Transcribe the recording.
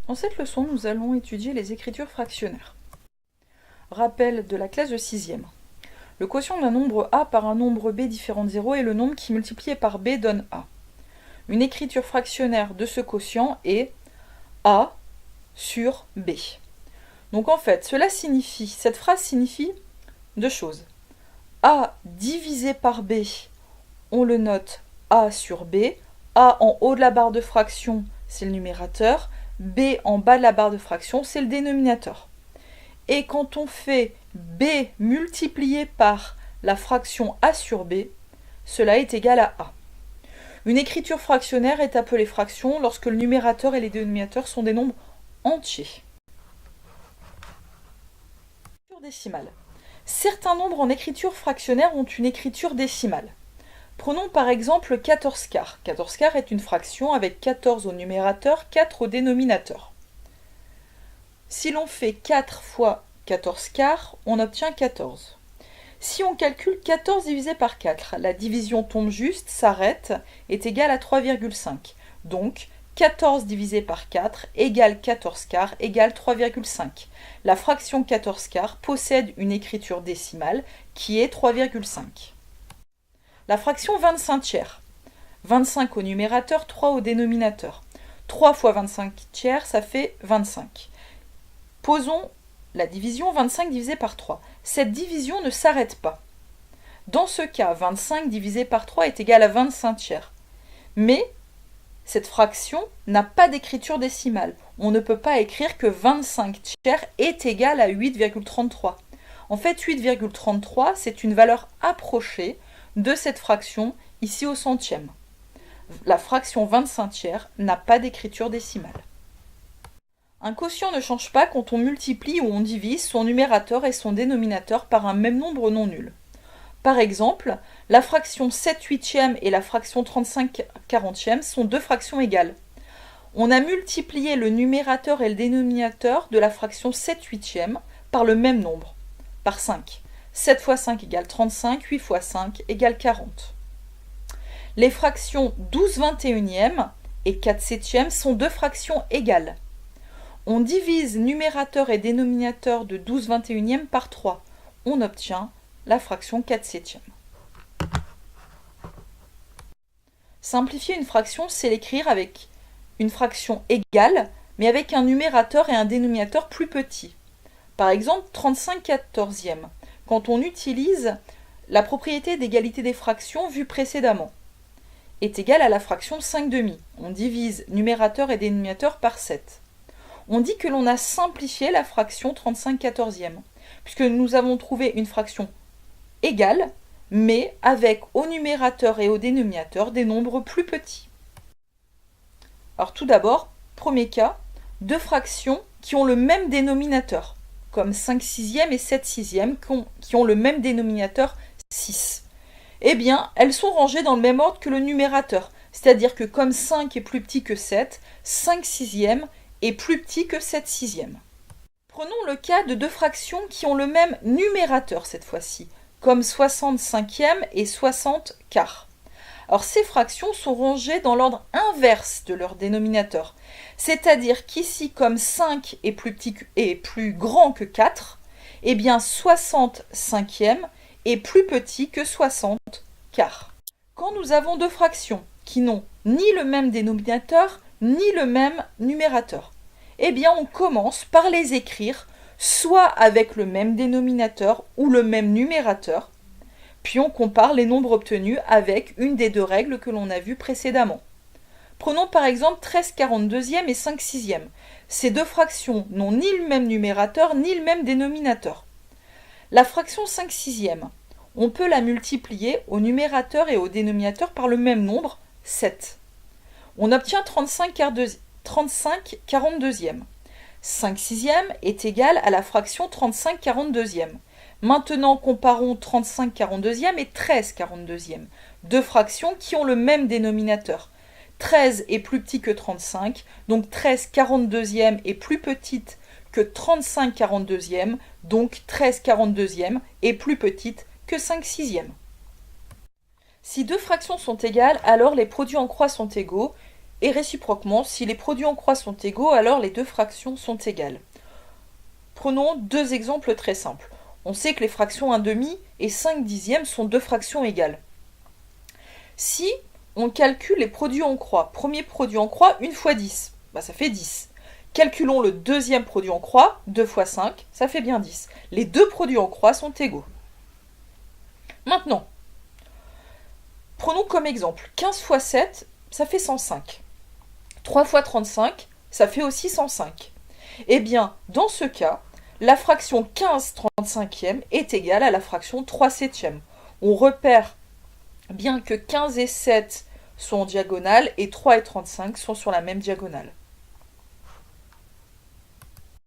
Dans cette leçon, nous allons étudier les écritures fractionnaires. Rappel de la classe de 6e. Le quotient d'un nombre A par un nombre B différent de 0 est le nombre qui multiplié par B donne A. Une écriture fractionnaire de ce quotient est A sur B. Donc en fait, cette phrase signifie deux choses. A divisé par B, on le note A sur B. A en haut de la barre de fraction, c'est le numérateur. B en bas de la barre de fraction, c'est le dénominateur. Et quand on fait B multiplié par la fraction A sur B, cela est égal à A. Une écriture fractionnaire est appelée fraction lorsque le numérateur et les dénominateurs sont des nombres entiers. Écriture décimale. Certains nombres en écriture fractionnaire ont une écriture décimale. Prenons par exemple 14 quarts. 14 quarts est une fraction avec 14 au numérateur, 4 au dénominateur. Si l'on fait 4 fois 14 quarts, on obtient 14. Si on calcule 14 divisé par 4, la division tombe juste, s'arrête, est égale à 3,5. Donc 14 divisé par 4 égale 14 quarts égale 3,5. La fraction 14 quarts possède une écriture décimale qui est 3,5. La fraction 25 tiers. 25 au numérateur, 3 au dénominateur. 3 fois 25 tiers, ça fait 25. Posons la division 25 divisé par 3. Cette division ne s'arrête pas. Dans ce cas, 25 divisé par 3 est égal à 25 tiers. Mais cette fraction n'a pas d'écriture décimale. On ne peut pas écrire que 25 tiers est égal à 8,33. En fait, 8,33, c'est une valeur approchée de cette fraction ici au centième. La fraction 25 tiers n'a pas d'écriture décimale. Un quotient ne change pas quand on multiplie ou on divise son numérateur et son dénominateur par un même nombre non nul. Par exemple, la fraction 7 huitièmes et la fraction 35 quarantièmes sont deux fractions égales. On a multiplié le numérateur et le dénominateur de la fraction 7 huitièmes par le même nombre, par 5. 7 fois 5 égale 35, 8 fois 5 égale 40. Les fractions 12 21e et 4 septièmes sont deux fractions égales. On divise numérateur et dénominateur de 12 21e par 3. On obtient la fraction 4 septièmes. Simplifier une fraction, c'est l'écrire avec une fraction égale, mais avec un numérateur et un dénominateur plus petits. Par exemple, 35 quatorzièmes. Quand on utilise la propriété d'égalité des fractions vue précédemment, est égale à la fraction 5 demi. On divise numérateur et dénominateur par 7. On dit que l'on a simplifié la fraction 35 quatorzièmes, puisque nous avons trouvé une fraction égale, mais avec au numérateur et au dénominateur des nombres plus petits. Alors tout d'abord, premier cas, deux fractions qui ont le même dénominateur, comme 5 sixièmes et 7 sixièmes, qui ont le même dénominateur 6. Eh bien, elles sont rangées dans le même ordre que le numérateur, c'est-à-dire que comme 5 est plus petit que 7, 5 sixièmes est plus petit que 7 sixièmes. Prenons le cas de deux fractions qui ont le même numérateur cette fois-ci, comme 60 cinquièmes et 60 quarts. Alors ces fractions sont rangées dans l'ordre inverse de leur dénominateur, c'est-à-dire qu'ici, comme 5 est plus grand que 4, eh bien 60 cinquièmes est plus petit que 60 quarts. Quand nous avons deux fractions qui n'ont ni le même dénominateur, ni le même numérateur, eh bien on commence par les écrire soit avec le même dénominateur ou le même numérateur, puis on compare les nombres obtenus avec une des deux règles que l'on a vues précédemment. Prenons par exemple 13 42e et 5 sixièmes. Ces deux fractions n'ont ni le même numérateur ni le même dénominateur. La fraction 5 sixièmes, on peut la multiplier au numérateur et au dénominateur par le même nombre, 7. On obtient 35 42e. 5 sixièmes est égal à la fraction 35 42e. Maintenant, comparons 35 42e et 13 42e, deux fractions qui ont le même dénominateur. 13 est plus petit que 35, donc 13 42e est plus petite que 35 42e, donc 13 42e est plus petite que 5 sixièmes. Si deux fractions sont égales, alors les produits en croix sont égaux, Et réciproquement, si les produits en croix sont égaux, alors les deux fractions sont égales. Prenons deux exemples très simples. On sait que les fractions 1 demi et 5 dixièmes sont deux fractions égales. Si on calcule les produits en croix, premier produit en croix, 1 fois 10, ça fait 10. Calculons le deuxième produit en croix, 2 fois 5, ça fait bien 10. Les deux produits en croix sont égaux. Maintenant, prenons comme exemple 15 fois 7, ça fait 105. 3 fois 35, ça fait aussi 105. Eh bien, dans ce cas, la fraction 15/35 est égale à la fraction 3/7. On repère bien que 15 et 7 sont en diagonale et 3 et 35 sont sur la même diagonale.